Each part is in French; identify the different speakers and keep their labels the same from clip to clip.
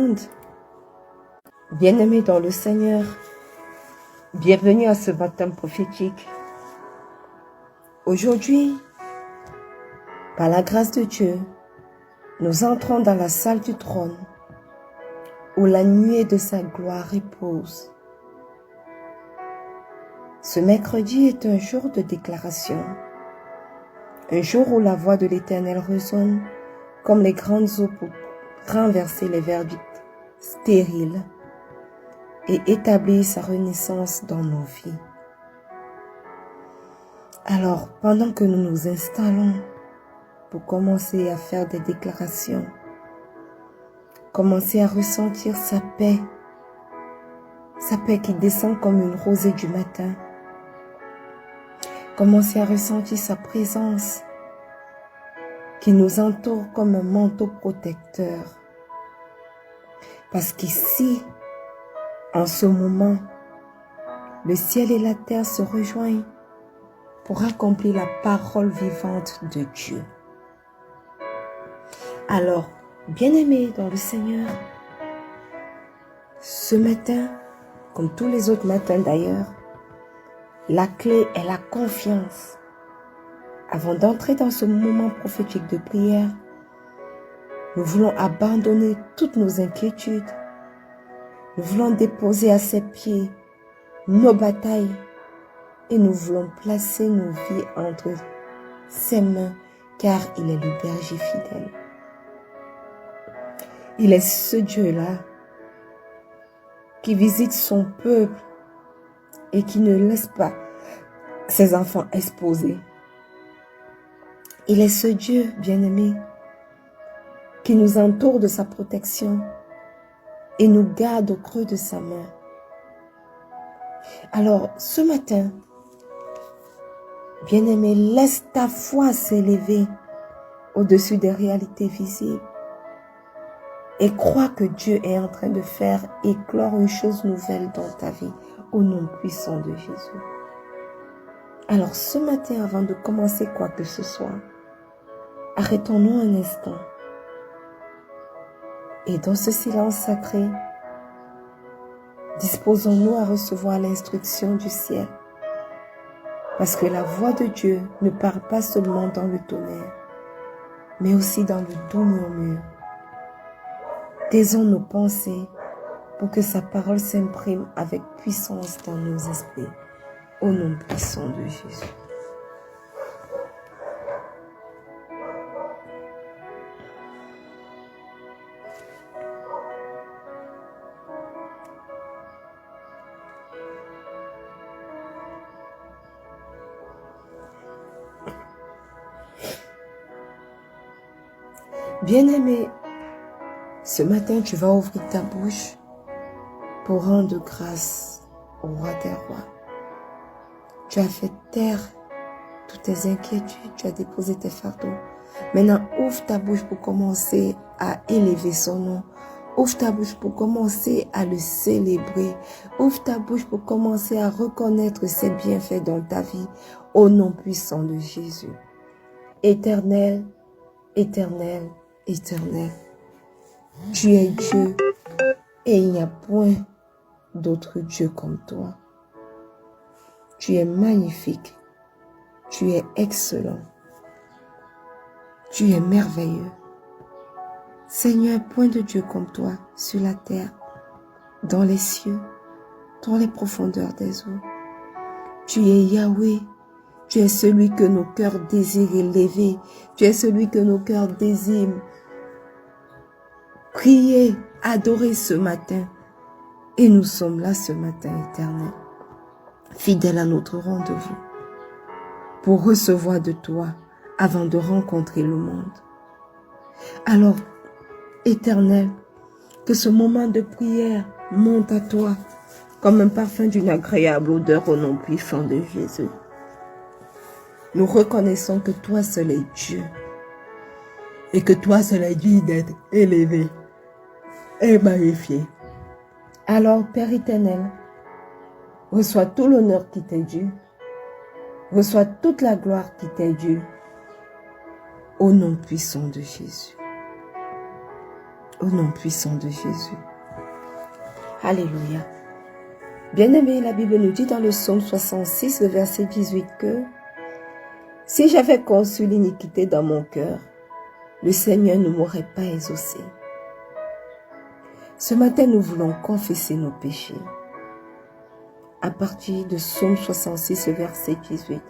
Speaker 1: monde. Bien-aimés dans le Seigneur, bienvenue à ce baptême prophétique. Aujourd'hui, par la grâce de Dieu, nous entrons dans la salle du trône où la nuée de sa gloire repose. Ce mercredi est un jour de déclaration, un jour où la voix de l'Éternel résonne comme les grandes eaux pour renverser les verdicts stériles et établir sa renaissance dans nos vies. Alors, pendant que nous nous installons pour commencer à faire des déclarations, commencer à ressentir sa paix qui descend comme une rosée du matin, commencer à ressentir sa présence qui nous entoure comme un manteau protecteur. Parce qu'ici, en ce moment, le ciel et la terre se rejoignent pour accomplir la parole vivante de Dieu. Alors, bien-aimés dans le Seigneur, ce matin, comme tous les autres matins d'ailleurs, la clé est la confiance. Avant d'entrer dans ce moment prophétique de prière, nous voulons abandonner toutes nos inquiétudes. Nous voulons déposer à ses pieds nos batailles et nous voulons placer nos vies entre ses mains car il est le berger fidèle. Il est ce Dieu-là qui visite son peuple et qui ne laisse pas ses enfants exposés. Il est ce Dieu, bien-aimé, qui nous entoure de sa protection et nous garde au creux de sa main. Alors, ce matin, bien-aimé, laisse ta foi s'élever au-dessus des réalités visibles et crois que Dieu est en train de faire éclore une chose nouvelle dans ta vie au nom puissant de Jésus. Alors, ce matin, avant de commencer quoi que ce soit, arrêtons-nous un instant. Et dans ce silence sacré, disposons-nous à recevoir l'instruction du ciel. Parce que la voix de Dieu ne parle pas seulement dans le tonnerre, mais aussi dans le doux murmure. Taisons nos pensées pour que sa parole s'imprime avec puissance dans nos esprits. Au nom puissant de Jésus. Bien-aimé, ce matin tu vas ouvrir ta bouche pour rendre grâce au roi des rois. Tu as fait taire toutes tes inquiétudes, tu as déposé tes fardeaux. Maintenant, ouvre ta bouche pour commencer à élever son nom. Ouvre ta bouche pour commencer à le célébrer. Ouvre ta bouche pour commencer à reconnaître ses bienfaits dans ta vie au nom puissant de Jésus. Éternel, éternel, éternel, tu es Dieu et il n'y a point d'autre Dieu comme toi. Tu es magnifique, tu es excellent, tu es merveilleux. Seigneur, point de Dieu comme toi sur la terre, dans les cieux, dans les profondeurs des eaux. Tu es Yahweh, tu es celui que nos cœurs désirent élever, tu es celui que nos cœurs désirent prier, adorer ce matin. Et nous sommes là ce matin, éternel, fidèles à notre rendez-vous, pour recevoir de toi avant de rencontrer le monde. Alors, éternel, que ce moment de prière monte à toi comme un parfum d'une agréable odeur au nom puissant de Jésus. Nous reconnaissons que toi seul es Dieu et que toi seul es digne d'être élevé et magnifié. Alors, Père éternel, reçois tout l'honneur qui t'est dû, reçois toute la gloire qui t'est due, au nom puissant de Jésus. Au nom puissant de Jésus. Alléluia. Bien-aimé, la Bible nous dit dans le psaume 66, le verset 18 que « Si j'avais conçu l'iniquité dans mon cœur, le Seigneur ne m'aurait pas exaucé. » Ce matin, nous voulons confesser nos péchés. À partir de psaume 66, le verset 18,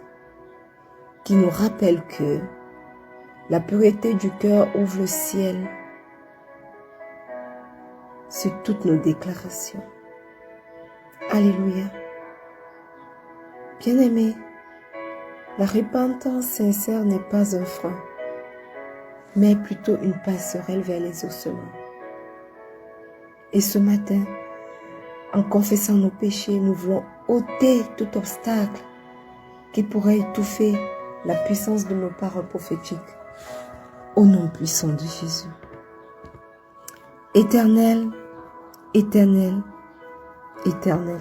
Speaker 1: qui nous rappelle que la pureté du cœur ouvre le ciel sur toutes nos déclarations. Alléluia. Bien-aimé, la repentance sincère n'est pas un frein, mais plutôt une passerelle vers l'exaucement. Et ce matin, en confessant nos péchés, nous voulons ôter tout obstacle qui pourrait étouffer la puissance de nos paroles prophétiques. Au nom puissant de Jésus. Éternel, éternel, éternel.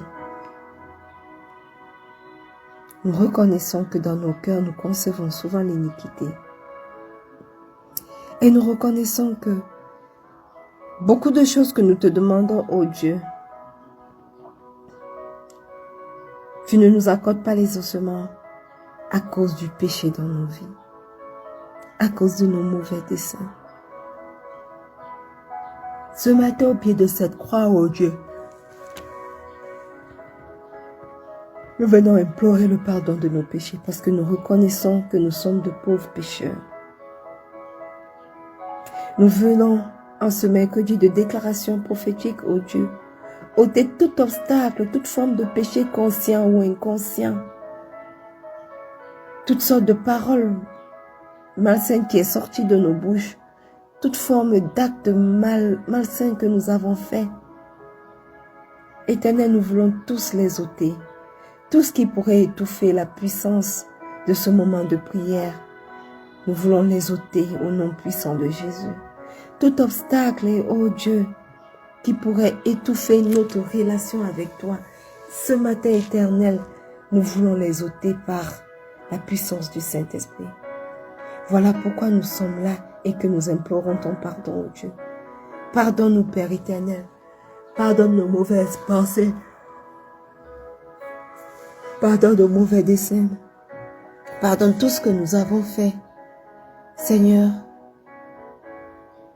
Speaker 1: Nous reconnaissons que dans nos cœurs, nous concevons souvent l'iniquité. Et nous reconnaissons que beaucoup de choses que nous te demandons, ô Dieu, tu ne nous accordes pas les ossements à cause du péché dans nos vies, à cause de nos mauvais desseins. Ce matin, au pied de cette croix, ô Dieu, nous venons implorer le pardon de nos péchés parce que nous reconnaissons que nous sommes de pauvres pécheurs. Nous venons en ce mercredi de déclaration prophétique, ô Dieu, ôter tout obstacle, toute forme de péché conscient ou inconscient, toutes sortes de paroles malsaines qui est sortie de nos bouches, toute forme d'actes malsains que nous avons faits. Éternel, nous voulons tous les ôter. Tout ce qui pourrait étouffer la puissance de ce moment de prière, nous voulons les ôter au nom puissant de Jésus. Tout obstacle, ô Dieu, qui pourrait étouffer notre relation avec toi, ce matin éternel, nous voulons les ôter par la puissance du Saint-Esprit. Voilà pourquoi nous sommes là et que nous implorons ton pardon, ô Dieu. Pardonne-nous, Père éternel. Pardonne nos mauvaises pensées. Pardonne nos mauvais desseins. Pardonne tout ce que nous avons fait, Seigneur,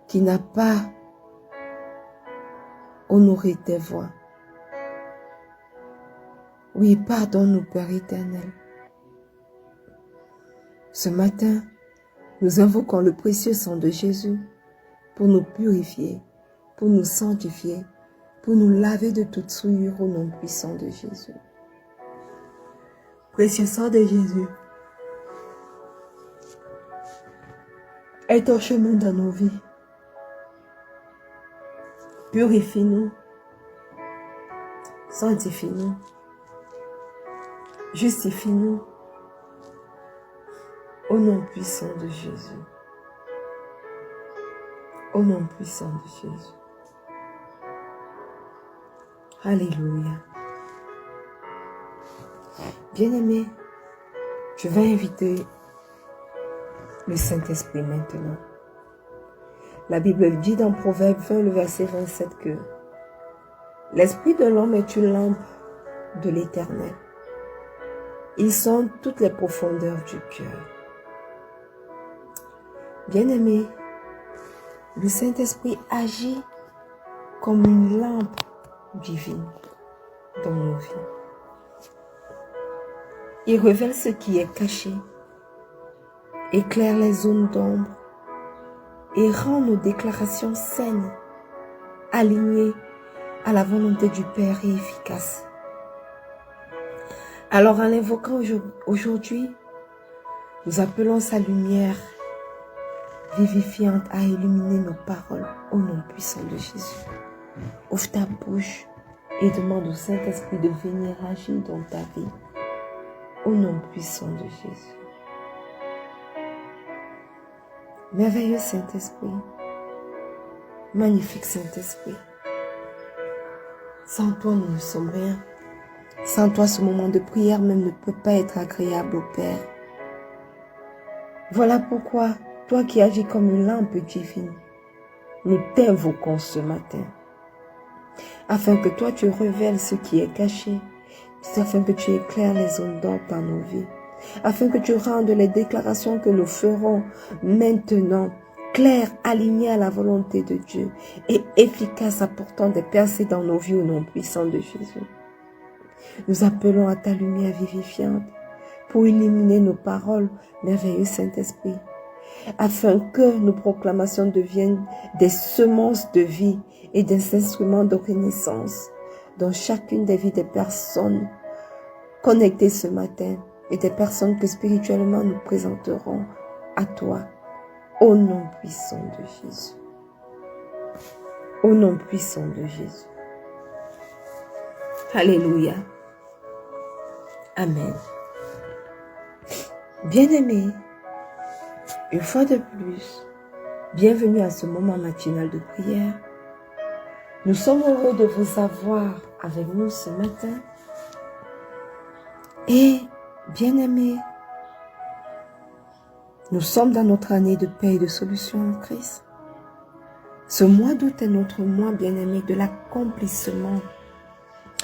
Speaker 1: qui n'a pas honoré tes voies. Oui, pardonne-nous, Père éternel. Ce matin, nous invoquons le précieux sang de Jésus pour nous purifier, pour nous sanctifier, pour nous laver de toute souillure au nom puissant de Jésus. Précieux sang de Jésus, aie ton chemin dans nos vies. Purifie-nous, sanctifie-nous, justifie-nous au nom puissant de Jésus. Au nom puissant de Jésus. Alléluia. Bien-aimé, je vais inviter le Saint-Esprit maintenant. La Bible dit dans Proverbe 20, le verset 27 que l'esprit de l'homme est une lampe de l'Éternel. Il sonde toutes les profondeurs du cœur. Bien-aimé, le Saint-Esprit agit comme une lampe divine dans nos vies. Il révèle ce qui est caché, éclaire les zones d'ombre et rend nos déclarations saines, alignées à la volonté du Père et efficaces. Alors en l'invoquant aujourd'hui, nous appelons sa lumière vivifiante à illuminer nos paroles au nom puissant de Jésus. Ouvre ta bouche et demande au Saint-Esprit de venir agir dans ta vie au nom puissant de Jésus. Merveilleux Saint-Esprit, magnifique Saint-Esprit, sans toi nous ne sommes rien. Sans toi ce moment de prière même ne peut pas être agréable au Père. Voilà pourquoi toi qui agis comme une lampe divine, nous t'invoquons ce matin. Afin que toi, tu révèles ce qui est caché. Afin que tu éclaires les zones d'ombre dans nos vies. Afin que tu rendes les déclarations que nous ferons maintenant claires, alignées à la volonté de Dieu et efficaces, apportant des percées dans nos vies au nom puissant de Jésus. Nous appelons à ta lumière vivifiante pour illuminer nos paroles, merveilleux Saint-Esprit, afin que nos proclamations deviennent des semences de vie et des instruments de renaissance dans chacune des vies des personnes connectées ce matin et des personnes que spirituellement nous présenterons à toi, au nom puissant de Jésus. Au nom puissant de Jésus. Alléluia. Amen. Bien-aimés, une fois de plus, bienvenue à ce moment matinal de prière. Nous sommes heureux de vous avoir avec nous ce matin. Et, bien-aimés, nous sommes dans notre année de paix et de solution en Christ. Ce mois d'août est notre mois, bien-aimé, de l'accomplissement,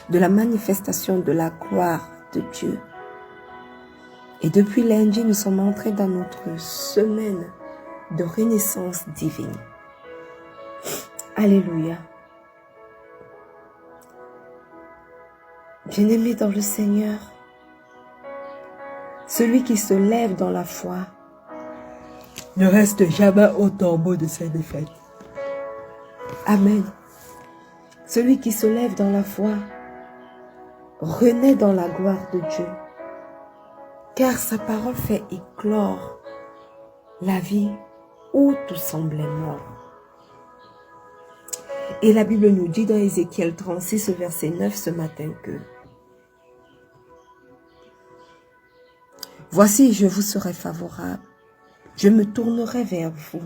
Speaker 1: de la manifestation de la gloire de Dieu. Et depuis lundi, nous sommes entrés dans notre semaine de renaissance divine. Alléluia. Bien-aimé dans le Seigneur, celui qui se lève dans la foi ne reste jamais au tombeau de ses défaites. Amen. Celui qui se lève dans la foi renaît dans la gloire de Dieu, car sa parole fait éclore la vie où tout semblait mort. Et la Bible nous dit dans Ézéchiel 36, verset 9 ce matin que « Voici, je vous serai favorable, je me tournerai vers vous,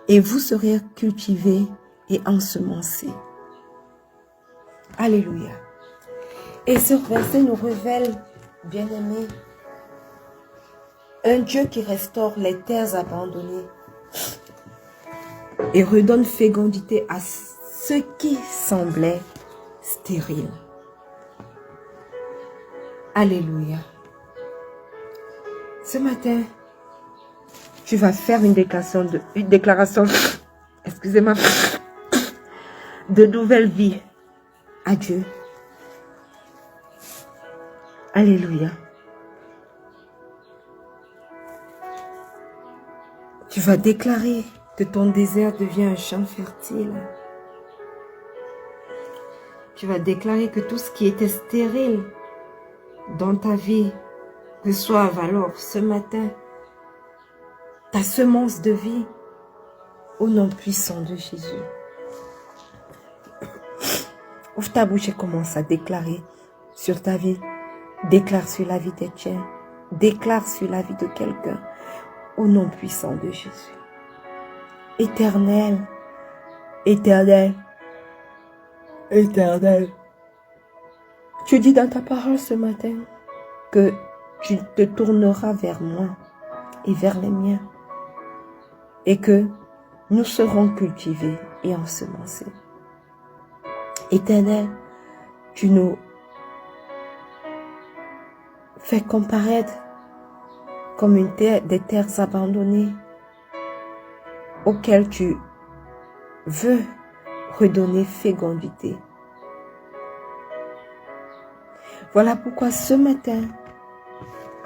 Speaker 1: et vous serez cultivés et ensemencés. » Alléluia. Et ce verset nous révèle, bien-aimés, un Dieu qui restaure les terres abandonnées et redonne fécondité à ce qui semblait stérile. Alléluia. Ce matin, tu vas faire une déclaration, excusez-moi, de nouvelle vie à Dieu. Alléluia. Tu vas déclarer que ton désert devient un champ fertile. Tu vas déclarer que tout ce qui était stérile dans ta vie reçoive alors ce matin ta semence de vie au nom puissant de Jésus. Ouvre ta bouche et commence à déclarer sur ta vie. Déclare sur la vie des tiens. Déclare sur la vie de quelqu'un au nom puissant de Jésus. Éternel, éternel, éternel. Tu dis dans ta parole ce matin que tu te tourneras vers moi et vers les miens et que nous serons cultivés et ensemencés. Éternel, tu nous fais comparaître comme une terre, des terres abandonnées auxquelles tu veux redonner fécondité. Voilà pourquoi ce matin,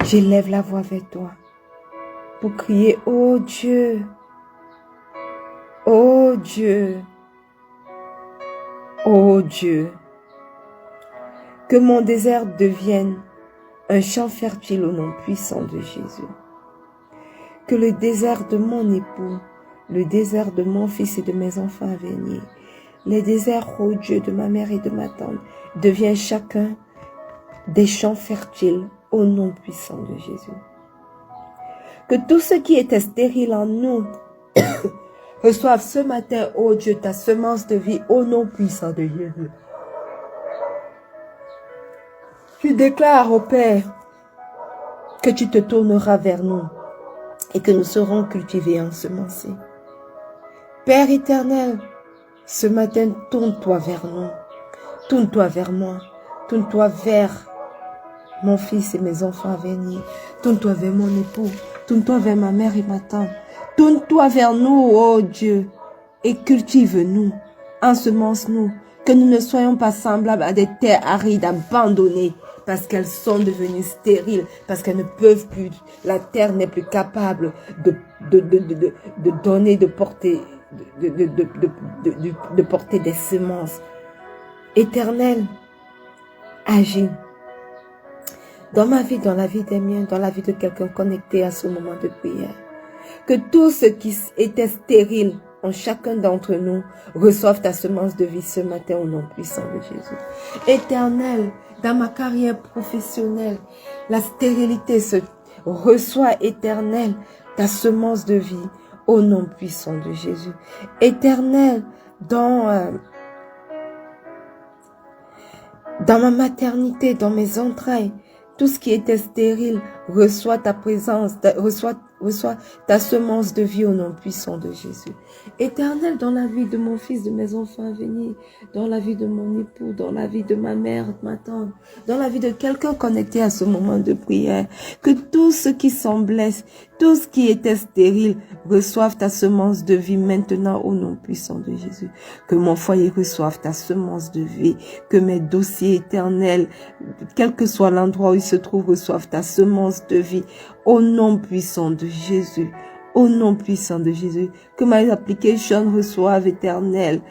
Speaker 1: j'élève la voix vers toi pour crier: oh Dieu, oh Dieu, oh Dieu, que mon désert devienne un champ fertile au nom puissant de Jésus. Que le désert de mon époux, le désert de mon fils et de mes enfants à venir, les déserts, ô Dieu, de ma mère et de ma tante, deviennent chacun des champs fertiles au nom puissant de Jésus. Que tout ce qui était stérile en nous reçoive ce matin, ô Dieu, ta semence de vie au nom puissant de Jésus. Tu déclares au Père que tu te tourneras vers nous et que nous serons cultivés et ensemencés. Père éternel, ce matin, tourne-toi vers nous. Tourne-toi vers moi. Tourne-toi vers mon fils et mes enfants à venir. Tourne-toi vers mon époux. Tourne-toi vers ma mère et ma tante. Tourne-toi vers nous, oh Dieu, et cultive-nous, ensemence-nous, que nous ne soyons pas semblables à des terres arides abandonnées, parce qu'elles sont devenues stériles, parce qu'elles ne peuvent plus, la terre n'est plus capable de donner, de porter, de porter des semences. Éternel, agis dans ma vie, dans la vie des miens, dans la vie de quelqu'un connecté à ce moment de prière. Que tout ce qui était stérile en chacun d'entre nous reçoive ta semence de vie ce matin au nom puissant de Jésus. Éternel, dans ma carrière professionnelle, la stérilité se reçoit, éternel, ta semence de vie au nom puissant de Jésus. Éternel, dans ma maternité, dans mes entrailles, tout ce qui était stérile reçoit ta présence, reçoit ta semence de vie au nom puissant de Jésus. Éternel, dans la vie de mon fils, de mes enfants à venir, dans la vie de mon époux, dans la vie de ma mère, ma tante, dans la vie de quelqu'un connecté à ce moment de prière, que tout ce qui semblait, tout ce qui était stérile, reçoive ta semence de vie maintenant au nom puissant de Jésus. Que mon foyer reçoive ta semence de vie, que mes dossiers éternels, quel que soit l'endroit où ils se trouvent, reçoivent ta semence de vie au nom puissant de Jésus. Au nom puissant de Jésus, que mes applications reçoivent, éternel,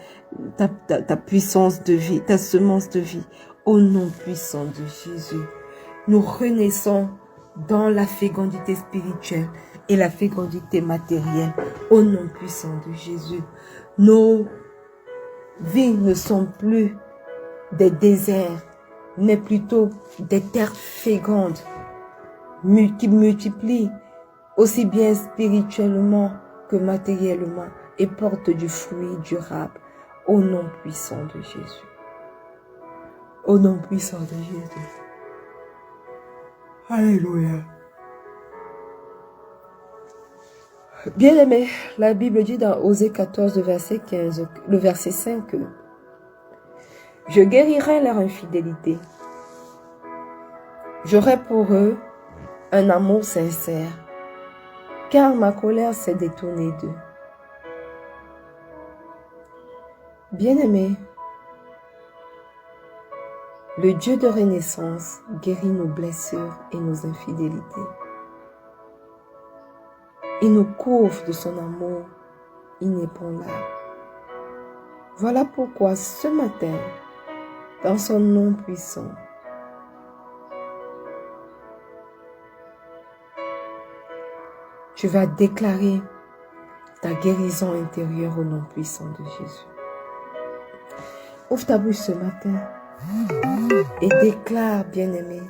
Speaker 1: ta puissance de vie, ta semence de vie, au nom puissant de Jésus. Nous renaissons dans la fécondité spirituelle et la fécondité matérielle, au nom puissant de Jésus. Nos vies ne sont plus des déserts, mais plutôt des terres fécondes, qui multiplient, aussi bien spirituellement que matériellement, et porte du fruit durable au nom puissant de Jésus. Au nom puissant de Jésus. Alléluia. Bien-aimé, la Bible dit dans Osée 14, verset 15, le verset 5, que je guérirai leur infidélité. J'aurai pour eux un amour sincère, car ma colère s'est détournée d'eux. Bien-aimé, le Dieu de renaissance guérit nos blessures et nos infidélités. Il nous couvre de son amour inébranlable. Voilà pourquoi ce matin, dans son nom puissant, tu vas déclarer ta guérison intérieure au nom puissant de Jésus. Ouvre ta bouche ce matin et déclare, bien-aimé,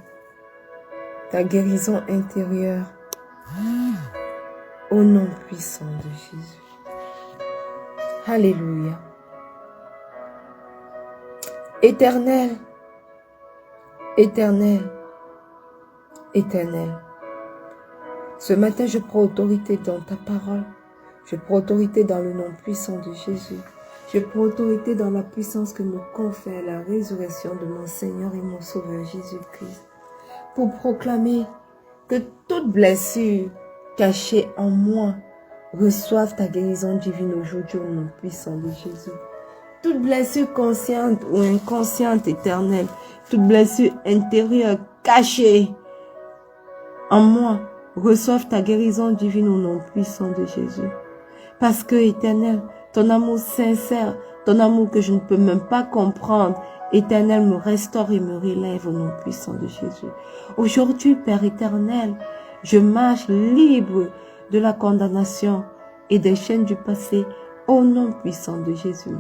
Speaker 1: ta guérison intérieure au nom puissant de Jésus. Alléluia. Éternel, éternel, éternel. Ce matin, je prends autorité dans ta parole. Je prends autorité dans le nom puissant de Jésus. Je prends autorité dans la puissance que me confère la résurrection de mon Seigneur et mon Sauveur Jésus-Christ. Pour proclamer que toute blessure cachée en moi reçoive ta guérison divine aujourd'hui au nom puissant de Jésus. Toute blessure consciente ou inconsciente éternelle, toute blessure intérieure cachée en moi, reçoive ta guérison divine au nom puissant de Jésus. Parce que, éternel, ton amour sincère, ton amour que je ne peux même pas comprendre, éternel, me restaure et me relève au nom puissant de Jésus. Aujourd'hui, Père éternel, je marche libre de la condamnation et des chaînes du passé au nom puissant de Jésus.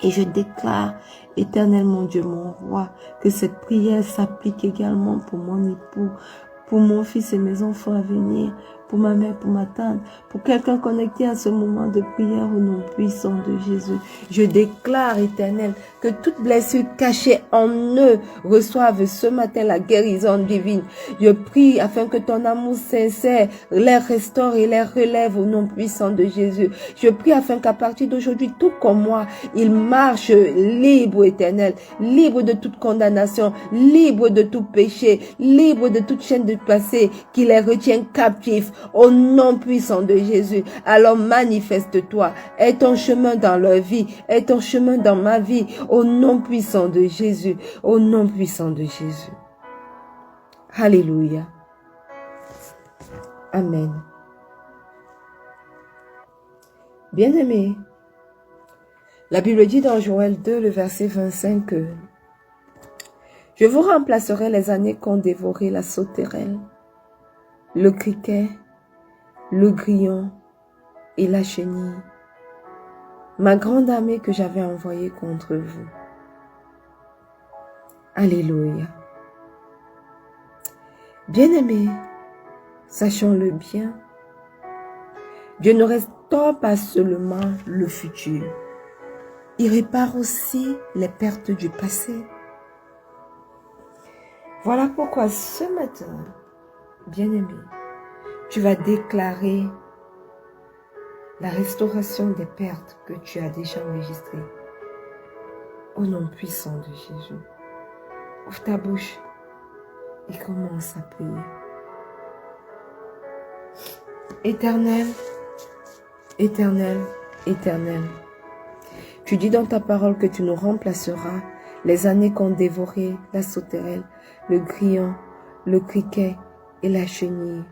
Speaker 1: Et je déclare, éternel mon Dieu, mon roi, que cette prière s'applique également pour mon époux, pour mon fils et mes enfants à venir, pour ma mère, pour ma tante, pour quelqu'un connecté à ce moment de prière au nom puissant de Jésus. Je déclare, Éternel, que toute blessure cachée en eux reçoive ce matin la guérison divine. Je prie afin que ton amour sincère les restaure et les relève au nom puissant de Jésus. Je prie afin qu'à partir d'aujourd'hui, tout comme moi, ils marchent libres, Éternel, libres de toute condamnation, libres de tout péché, libres de toute chaîne de passé qui les retient captifs au nom puissant de Jésus. Alors manifeste-toi, aie ton chemin dans leur vie, aie ton chemin dans ma vie, au nom puissant de Jésus, au nom puissant de Jésus. Alléluia. Amen. Bien-aimés, la Bible dit dans Joël 2, le verset 25 que je vous remplacerai les années qu'ont dévoré la sauterelle, le criquet, le grillon et la chenille, ma grande armée que j'avais envoyée contre vous. Alléluia. Bien-aimés, sachons-le bien, Dieu ne restaure pas seulement le futur, il répare aussi les pertes du passé. Voilà pourquoi ce matin, bien-aimé, tu vas déclarer la restauration des pertes que tu as déjà enregistrées au nom puissant de Jésus. Ouvre ta bouche et commence à prier. Éternel, Éternel, Éternel, tu dis dans ta parole que tu nous remplaceras les années qu'ont dévoré la sauterelle, le grillon, le criquet et la chenille.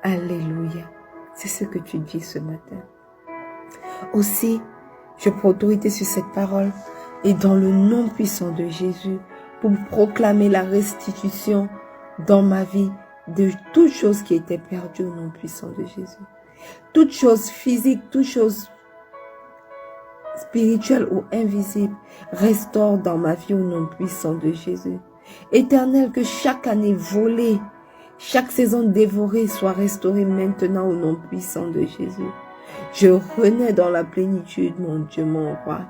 Speaker 1: Alléluia. C'est ce que tu dis ce matin. Aussi, je prends autorité sur cette parole et dans le nom puissant de Jésus pour proclamer la restitution dans ma vie de toutes choses qui étaient perdues au nom puissant de Jésus. Toutes choses physiques, toutes choses spirituelles ou invisibles, restaure dans ma vie au nom puissant de Jésus. Éternel, que chaque année volée, chaque saison dévorée soit restaurée maintenant au nom puissant de Jésus. Je renais dans la plénitude, mon Dieu, mon roi,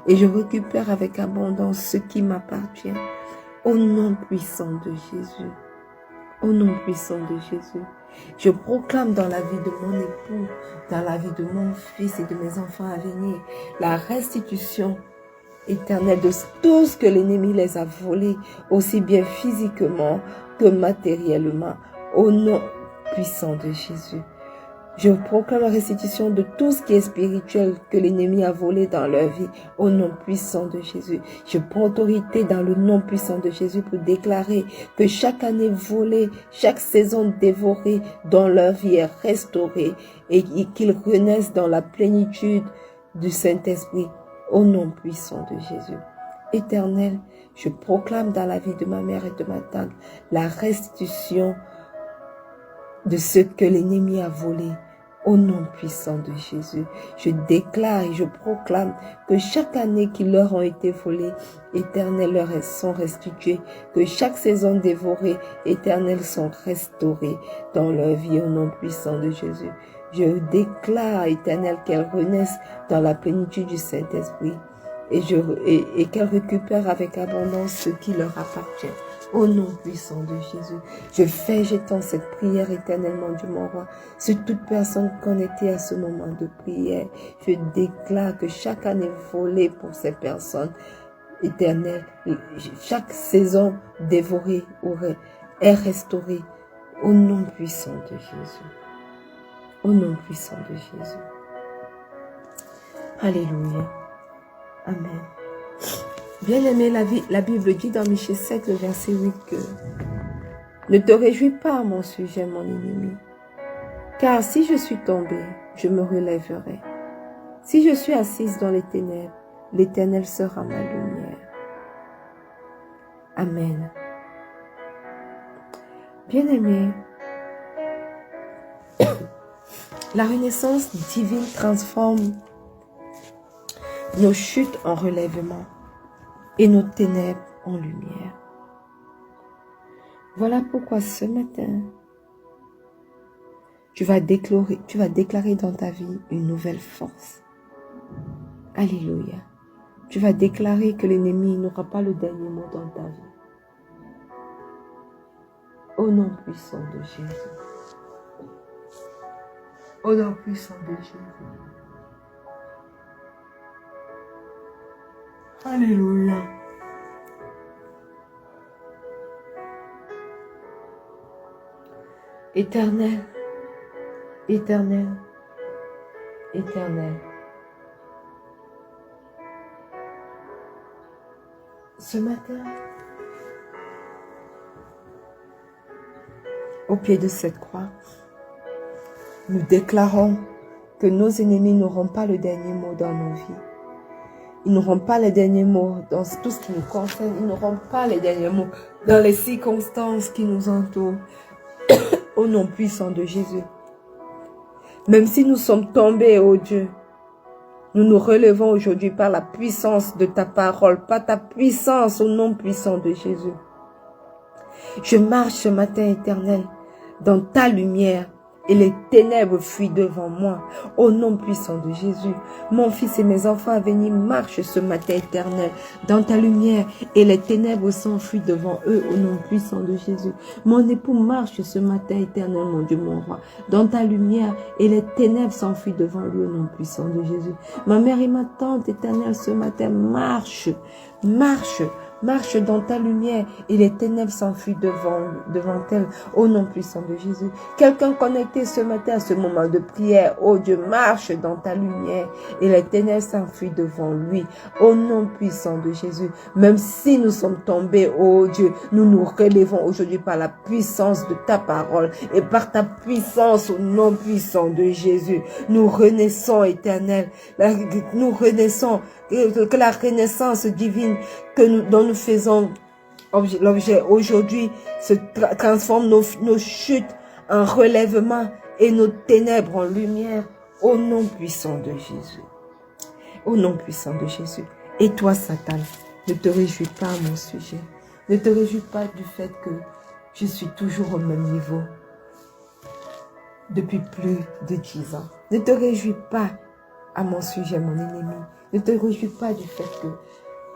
Speaker 1: et je récupère avec abondance ce qui m'appartient au nom puissant de Jésus. Au nom puissant de Jésus. Je proclame dans la vie de mon époux, dans la vie de mon fils et de mes enfants à venir, la restitution éternelle de tout ce que l'ennemi les a volés, aussi bien physiquement que matériellement, au nom puissant de Jésus. Je proclame la restitution de tout ce qui est spirituel que l'ennemi a volé dans leur vie, au nom puissant de Jésus. Je prends autorité dans le nom puissant de Jésus pour déclarer que chaque année volée, chaque saison dévorée dans leur vie est restaurée et qu'ils renaissent dans la plénitude du Saint-Esprit, au nom puissant de Jésus. Éternel, je proclame dans la vie de ma mère et de ma tante la restitution de ce que l'ennemi a volé, au nom puissant de Jésus. Je déclare et je proclame que chaque année qui leur ont été volées, éternel, leur sont restituées, que chaque saison dévorée, éternel, sont restaurées dans leur vie, au nom puissant de Jésus. Je déclare, éternel, qu'elles renaissent dans la plénitude du Saint-Esprit et qu'elles récupèrent avec abondance ce qui leur appartient. Au nom puissant de Jésus, je fais j'étends cette prière éternellement du mon roi sur toute personne connectée à ce moment de prière. Je déclare que chaque année volée pour ces personnes éternelles, chaque saison dévorée est restaurée au nom puissant de Jésus. Au nom puissant de Jésus. Alléluia. Amen. Bien-aimé, la Bible dit dans Michée 7, le verset 8 que ne te réjouis pas à mon sujet, mon ennemi, car si je suis tombé, je me relèverai. Si je suis assise dans les ténèbres, l'Éternel sera ma lumière. Amen. Bien-aimé, la renaissance divine transforme nos chutes en relèvement et nos ténèbres en lumière. Voilà pourquoi ce matin, tu vas déclarer dans ta vie une nouvelle force. Alléluia. Tu vas déclarer que l'ennemi n'aura pas le dernier mot dans ta vie. Au nom puissant de Jésus. Au nom puissant de Jésus. Alléluia. Éternel, éternel, éternel. Ce matin, au pied de cette croix, nous déclarons que nos ennemis n'auront pas le dernier mot dans nos vies. Ils n'auront pas les derniers mots dans tout ce qui nous concerne. Ils n'auront pas les derniers mots dans les circonstances qui nous entourent. Au nom puissant de Jésus. Même si nous sommes tombés, ô Dieu, nous nous relevons aujourd'hui par la puissance de ta parole, par ta puissance au nom puissant de Jésus. Je marche ce matin, Éternel, dans ta lumière et les ténèbres fuient devant moi. Au nom puissant de Jésus, mon fils et mes enfants à venir marchent ce matin, Éternel, dans ta lumière et les ténèbres s'enfuient devant eux. Au nom puissant de Jésus, mon époux marche ce matin, Éternel, mon Dieu, mon roi, dans ta lumière et les ténèbres s'enfuient devant lui. Au nom puissant de Jésus, ma mère et ma tante, Éternel, ce matin marche dans ta lumière et les ténèbres s'enfuient devant elle. Au nom puissant de Jésus. Quelqu'un connecté ce matin à ce moment de prière. Oh Dieu, marche dans ta lumière et les ténèbres s'enfuient devant lui. Au nom puissant de Jésus. Même si nous sommes tombés, oh Dieu, nous nous relevons aujourd'hui par la puissance de ta parole et par ta puissance au nom puissant de Jésus. Nous renaissons, Éternel. Nous renaissons. Que la renaissance divine dont nous faisons l'objet aujourd'hui se transforme nos chutes en relèvement et nos ténèbres en lumière au nom puissant de Jésus. Au nom puissant de Jésus. Et toi, Satan, ne te réjouis pas à mon sujet. Ne te réjouis pas du fait que je suis toujours au même niveau depuis plus de 10 ans. Ne te réjouis pas à mon sujet, mon ennemi. Ne te réjouis pas du fait que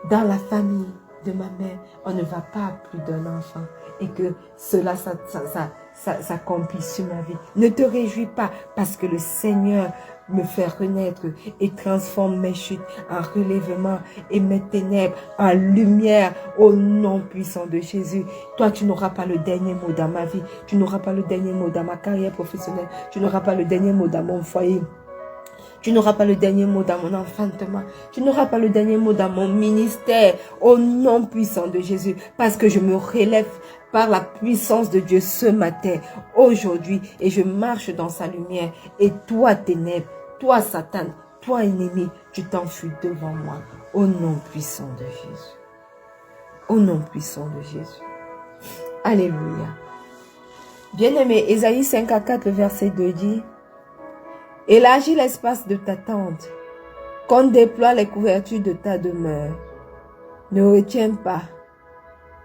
Speaker 1: dans la famille de ma mère, on ne va pas à plus d'un enfant et que cela s'accomplit sur ma vie. Ne te réjouis pas parce que le Seigneur me fait renaître et transforme mes chutes en relèvement et mes ténèbres en lumière au nom puissant de Jésus. Toi, tu n'auras pas le dernier mot dans ma vie. Tu n'auras pas le dernier mot dans ma carrière professionnelle. Tu n'auras pas le dernier mot dans mon foyer. Tu n'auras pas le dernier mot dans mon enfantement. Tu n'auras pas le dernier mot dans mon ministère. Au nom puissant de Jésus. Parce que je me relève par la puissance de Dieu ce matin, aujourd'hui. Et je marche dans sa lumière. Et toi, ténèbres, toi, Satan, toi, ennemi, tu t'enfuis devant moi. Au nom puissant de Jésus. Au nom puissant de Jésus. Alléluia. Bien-aimé, Ésaïe 54, le verset 2 dit: élargis l'espace de ta tente, qu'on déploie les couvertures de ta demeure. Ne retiens pas,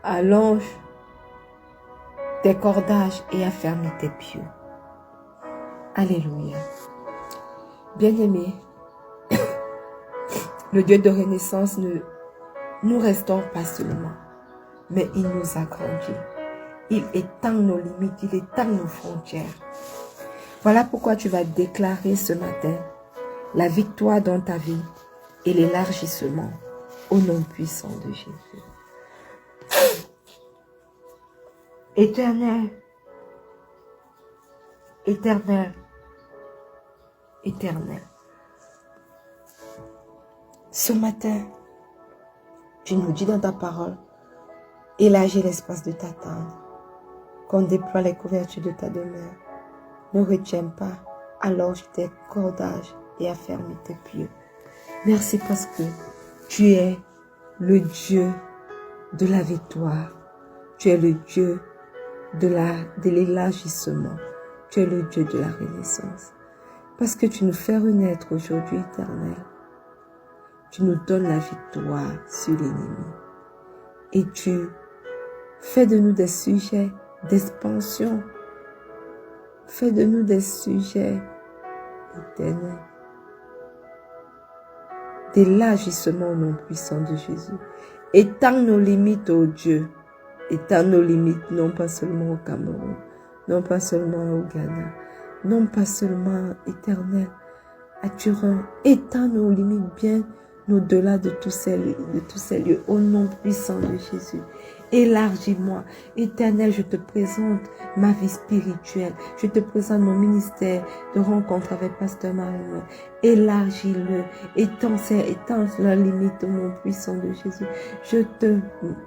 Speaker 1: allonge tes cordages et affermis tes pieux. Alléluia. Bien-aimés, le Dieu de renaissance, nous restons pas seulement, mais il nous agrandit. Il étend nos limites, il étend nos frontières. Voilà pourquoi tu vas déclarer ce matin la victoire dans ta vie et l'élargissement au nom puissant de Jésus. Éternel, éternel, éternel. Ce matin, tu nous dis dans ta parole, élargis l'espace de ta tente, qu'on déploie les couvertures de ta demeure. Ne retiens pas, allonge tes cordages et affermis tes pieux. Merci parce que tu es le Dieu de la victoire. Tu es le Dieu de l'élargissement. Tu es le Dieu de la renaissance. Parce que tu nous fais renaître aujourd'hui, Éternel. Tu nous donnes la victoire sur l'ennemi. Et tu fais de nous des sujets d'expansion. Fais de nous des sujets éternels. D'élargissement au nom puissant de Jésus. Étends nos limites, ô Dieu. Étends nos limites, non pas seulement au Cameroun, non pas seulement au Ghana, non pas seulement éternel, à Turin. Étends nos limites bien au-delà de tous ces lieux, au nom puissant de Jésus. Élargis-moi. Éternel, je te présente ma vie spirituelle. Je te présente mon ministère de rencontre avec Pasteur Marie-Noël. Élargis-le. Étends la limite au nom puissant de Jésus. Je te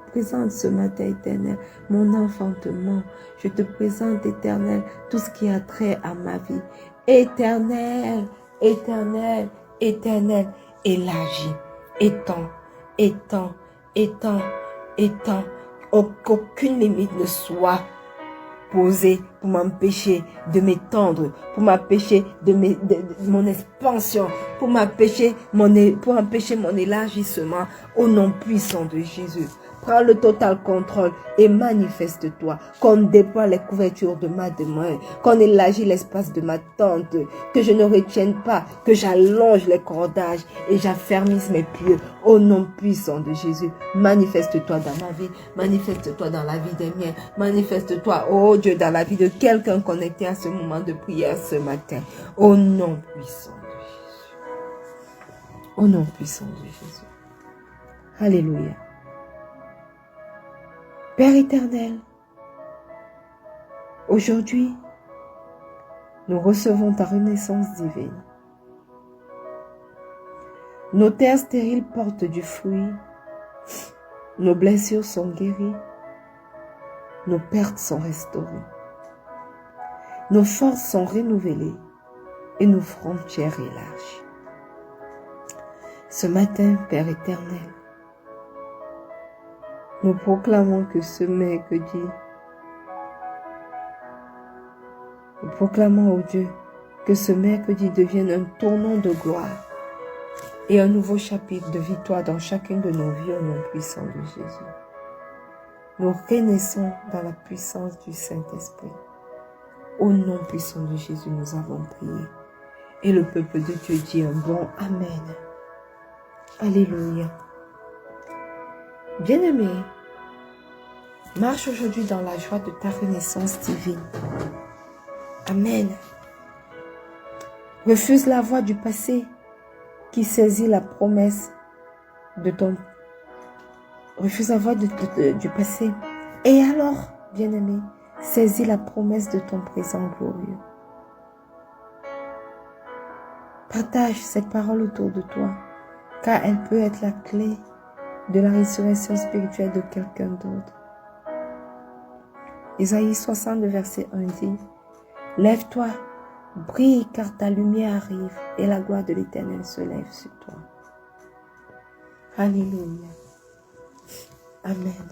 Speaker 1: présente ce matin, éternel, mon enfantement. Je te présente, éternel, tout ce qui a trait à ma vie. Éternel, éternel, éternel, élargis. Étends, étends, étends, étends. Qu'aucune limite ne soit posée pour m'empêcher de m'étendre, pour m'empêcher de mon expansion, pour empêcher mon élargissement au nom puissant de Jésus. Prends le total contrôle et manifeste-toi. Qu'on déploie les couvertures de ma demeure, qu'on élargit l'espace de ma tente, que je ne retienne pas, que j'allonge les cordages et j'affermisse mes pieds au nom puissant de Jésus. Manifeste-toi dans ma vie, manifeste-toi dans la vie des miens, manifeste-toi, oh Dieu, dans la vie de quelqu'un connecté à ce moment de prière ce matin. Au nom puissant de Jésus. Au nom puissant de Jésus. Alléluia. Père éternel, aujourd'hui, nous recevons ta renaissance divine. Nos terres stériles portent du fruit, nos blessures sont guéries, nos pertes sont restaurées, nos forces sont renouvelées et nos frontières élargies. Ce matin, Père éternel, nous proclamons que ce mercredi, nous proclamons au Dieu que ce mercredi devienne un tournant de gloire et un nouveau chapitre de victoire dans chacune de nos vies au nom puissant de Jésus. Nous renaissons dans la puissance du Saint-Esprit. Au nom puissant de Jésus, nous avons prié. Et le peuple de Dieu dit un bon Amen. Alléluia. Bien-aimé, marche aujourd'hui dans la joie de ta renaissance divine. Amen. Refuse la voix du passé qui saisit la promesse de ton... Refuse la voix du passé. Et alors, bien-aimé, saisis la promesse de ton présent glorieux. Partage cette parole autour de toi, car elle peut être la clé de la résurrection spirituelle de quelqu'un d'autre. Isaïe 60, verset 1 dit, « Lève-toi, brille, car ta lumière arrive, et la gloire de l'Éternel se lève sur toi. » Alléluia. Amen.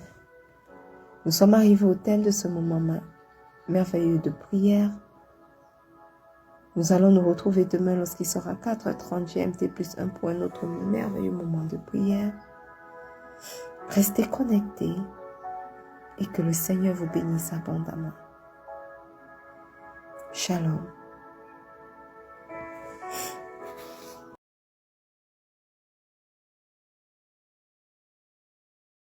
Speaker 1: Nous sommes arrivés au thème de ce moment merveilleux de prière. Nous allons nous retrouver demain lorsqu'il sera 4h30 GMT plus 1 pour un autre merveilleux moment de prière. Restez connectés et que le Seigneur vous bénisse abondamment. Shalom.